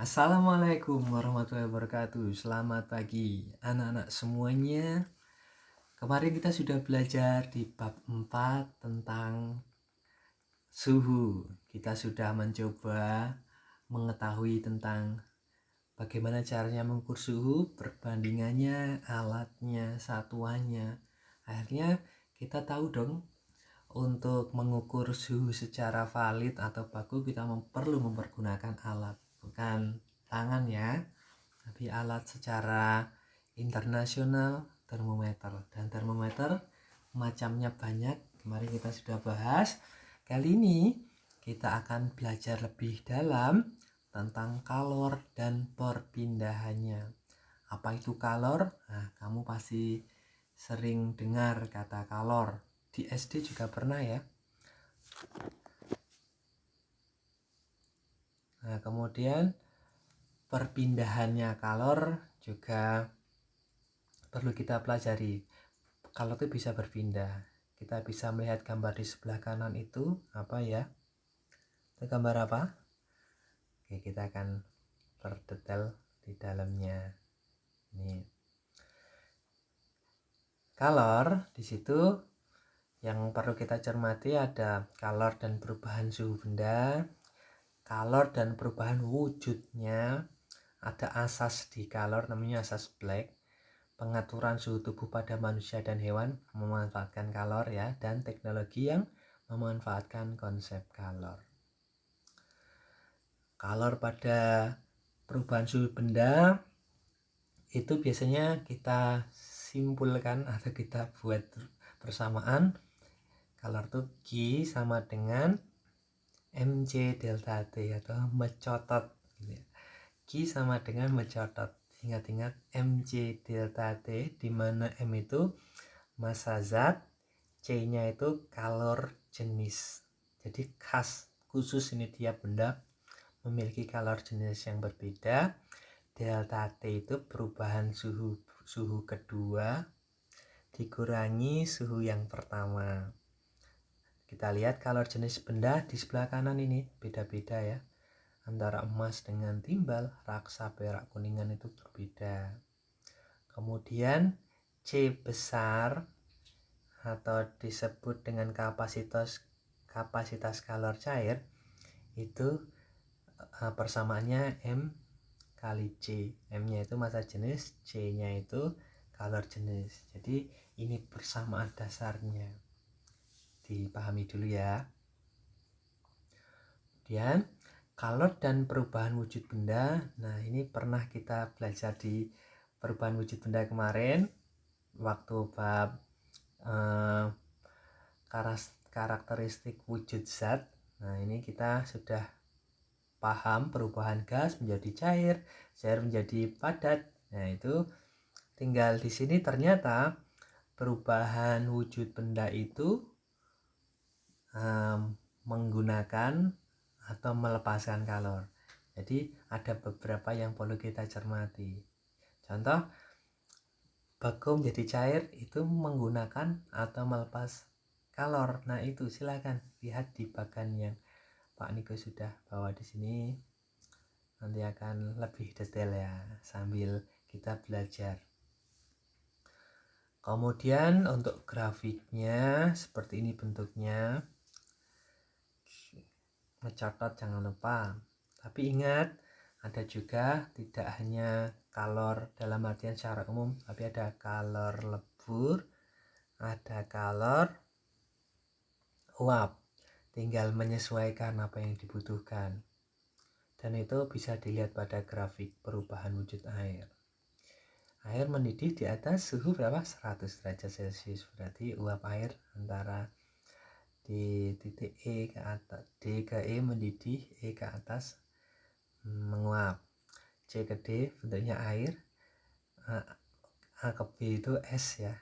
Assalamualaikum warahmatullahi wabarakatuh. Selamat pagi anak-anak semuanya. Kemarin kita sudah belajar di bab 4 tentang suhu. Kita sudah mencoba mengetahui tentang bagaimana caranya mengukur suhu, perbandingannya, alatnya, satuannya. Akhirnya kita tahu dong, untuk mengukur suhu secara valid atau baku kita perlu mempergunakan alat, bukan tangan ya, tapi alat secara internasional, termometer. Dan termometer macamnya banyak, kemarin kita sudah bahas. Kali ini kita akan belajar lebih dalam tentang kalor dan perpindahannya. Apa itu kalor? Nah, kamu pasti sering dengar kata kalor. Di SD juga pernah ya. Nah, kemudian perpindahannya kalor juga perlu kita pelajari. Kalor itu bisa berpindah. Kita bisa melihat gambar di sebelah kanan itu apa ya? Itu gambar apa? Oke, kita akan berdetail di dalamnya. Ini. Kalor di situ yang perlu kita cermati ada kalor dan perubahan suhu benda, kalor dan perubahan wujudnya, ada asas di kalor namanya asas Black, pengaturan suhu tubuh pada manusia dan hewan memanfaatkan kalor ya, dan teknologi yang memanfaatkan konsep kalor. Kalor pada perubahan suhu benda itu biasanya kita simpulkan atau kita buat persamaan. Kalor itu Q sama dengan mc delta T atau mencotot gitu ya. Q sama dengan mencotot. Ingat-ingat mc delta T, di mana m itu massa zat, C-nya itu kalor jenis. Jadi khas khusus ini tiap benda memiliki kalor jenis yang berbeda. Delta T itu perubahan suhu kedua dikurangi suhu yang pertama. Kita lihat kalor jenis benda di sebelah kanan ini beda-beda ya. Antara emas dengan timbal, raksa, perak, kuningan itu berbeda. Kemudian C besar atau disebut dengan kapasitas kalor cair itu persamaannya M kali C. M-nya itu massa jenis, C-nya itu kalor jenis. Jadi ini persamaan dasarnya. Dipahami dulu ya. Kemudian kalor dan perubahan wujud benda. Nah, ini pernah kita belajar di perubahan wujud benda kemarin waktu bab karakteristik wujud zat. Nah, ini kita sudah paham perubahan gas menjadi cair, cair menjadi padat. Nah, itu tinggal di sini ternyata perubahan wujud benda itu menggunakan atau melepaskan kalor. Jadi ada beberapa yang perlu kita cermati. Contoh, baku menjadi cair itu menggunakan atau melepas kalor. Nah, itu silakan lihat di bagan yang Pak Niko sudah bawa di sini. Nanti akan lebih detail ya sambil kita belajar. Kemudian untuk grafiknya seperti ini bentuknya. Mencatat jangan lupa. Tapi ingat, ada juga tidak hanya kalor dalam artian secara umum, tapi ada kalor lebur, ada kalor uap. Tinggal menyesuaikan apa yang dibutuhkan. Dan itu bisa dilihat pada grafik perubahan wujud air. Air mendidih di atas suhu berapa? 100 derajat Celcius. Berarti uap air antara di titik E ke atas, D ke E mendidih, E ke atas menguap. C ke D bentuknya air, A ke B itu es ya,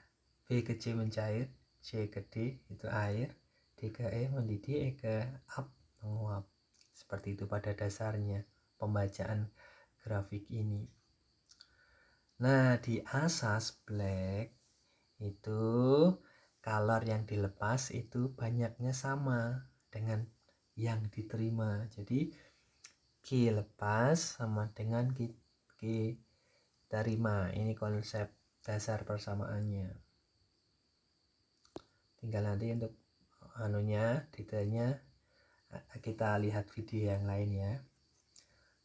B ke C mencair, C ke D itu air, D ke E mendidih, E ke up menguap. Seperti itu pada dasarnya pembacaan grafik ini. Nah, di asas Black itu kalor yang dilepas itu banyaknya sama dengan yang diterima. Jadi Q lepas sama dengan Q terima. Ini konsep dasar persamaannya. Tinggal nanti untuk detailnya kita lihat video yang lain ya.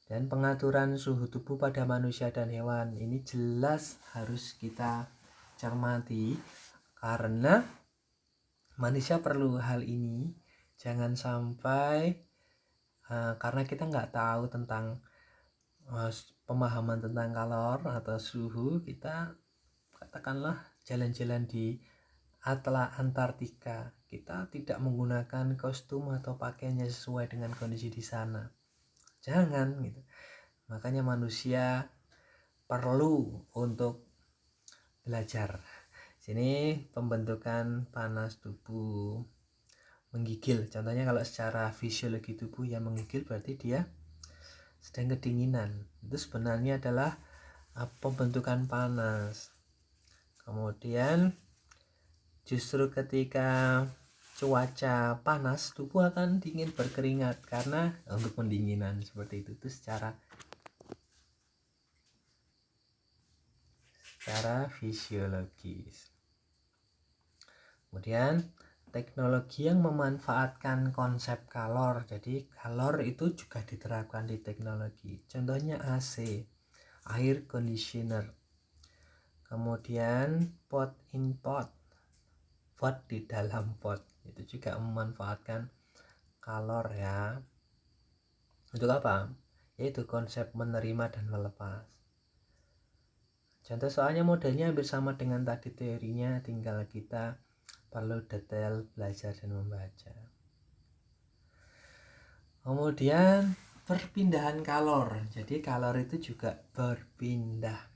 Dan pengaturan suhu tubuh pada manusia dan hewan ini jelas harus kita cermati, karena manusia perlu hal ini. Jangan sampai karena kita nggak tahu tentang pemahaman tentang kalor atau suhu, kita katakanlah jalan-jalan di Antartika, kita tidak menggunakan kostum atau pakaiannya sesuai dengan kondisi di sana. Jangan gitu. Makanya manusia perlu untuk belajar. Sini pembentukan panas tubuh, menggigil. Contohnya kalau secara fisiologi tubuh yang menggigil berarti dia sedang kedinginan. Itu sebenarnya adalah pembentukan panas. Kemudian justru ketika cuaca panas, tubuh akan dingin berkeringat karena untuk pendinginan seperti itu. Itu secara fisiologis. Kemudian teknologi yang memanfaatkan konsep kalor. Jadi kalor itu juga diterapkan di teknologi. Contohnya AC, air conditioner. Kemudian pot in pot, pot di dalam pot, itu juga memanfaatkan kalor ya. Untuk apa? Yaitu konsep menerima dan melepas. Contoh soalnya modelnya hampir sama dengan tadi teorinya, tinggal kita perlu detail belajar dan membaca. Kemudian perpindahan kalor. Jadi kalor itu juga berpindah.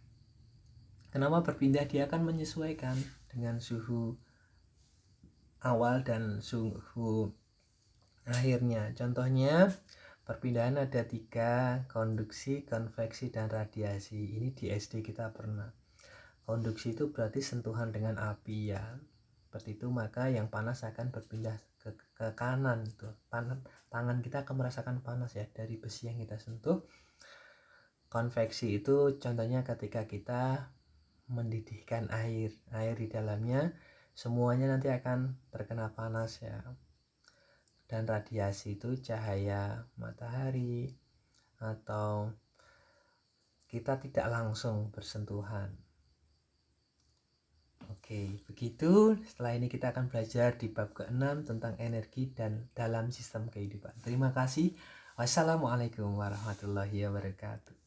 Kenapa berpindah? Dia akan menyesuaikan dengan suhu awal dan suhu akhirnya. Contohnya perpindahan ada 3, konduksi, konveksi, dan radiasi. Ini di SD kita pernah. Konduksi itu berarti sentuhan dengan api ya. Seperti itu, maka yang panas akan berpindah ke kanan tuh. Tangan kita akan merasakan panas ya dari besi yang kita sentuh. Konveksi itu contohnya ketika kita mendidihkan air di dalamnya, semuanya nanti akan terkena panas ya. Dan radiasi itu cahaya matahari atau kita tidak langsung bersentuhan. Oke, begitu. Setelah ini kita akan belajar di bab ke-6 tentang energi dan dalam sistem kehidupan. Terima kasih. Wassalamualaikum warahmatullahi wabarakatuh.